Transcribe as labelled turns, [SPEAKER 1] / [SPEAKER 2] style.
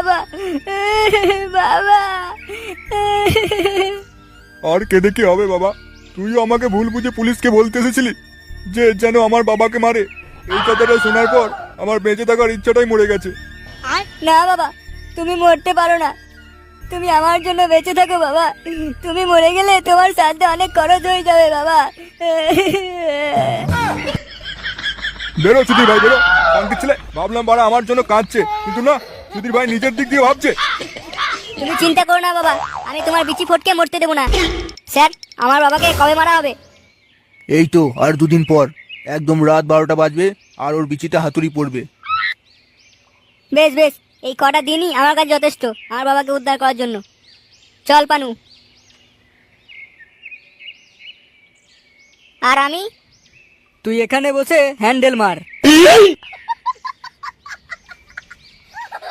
[SPEAKER 1] বাবা, বাবা।
[SPEAKER 2] আর কেঁদে কি হবে বাবা? তুইও আমাকে ভুল বুঝে পুলিশকে বলতে এসেছিলি যে যেন আমার বাবাকে মারে। এই কথাটা শোনার পর আমার বেঁচে থাকার ইচ্ছাটাই মরে গেছে।
[SPEAKER 1] না বাবা, তুমি মরতে পারো না। তুমি আমার জন্য বেঁচে থাকো বাবা। তুমি মরে গেলে তোমার শ্রাদ্ধে অনেক খরচ হয়ে যাবে বাবা।
[SPEAKER 2] বেরো সুধীর ভাই, বেরো। শান্তি ছেলে, ভাবলাম বাড়া আমার জন্য কাঁদছে, কিন্তু না, সুধীর ভাই নিজের দিক দিয়ে ভাবছে।
[SPEAKER 1] তুমি চিন্তা করো না বাবা, আমি তোমার বিচি ফটকে মরতে দেবো না। স্যার, আমার বাবাকে কবে মারা হবে?
[SPEAKER 3] এই তো আর দুদিন পর, একদম রাত 12টা বাজবে আর ওর বিচিতে হাতুড়ি পড়বে।
[SPEAKER 1] বেশ বেশ, এই কটা দিনই আমার কাছে যথেষ্ট আমার বাবাকে উদ্ধার করার জন্য। চল পানু। আর আমি?
[SPEAKER 4] তুই এখানে বসে হ্যান্ডেল মার।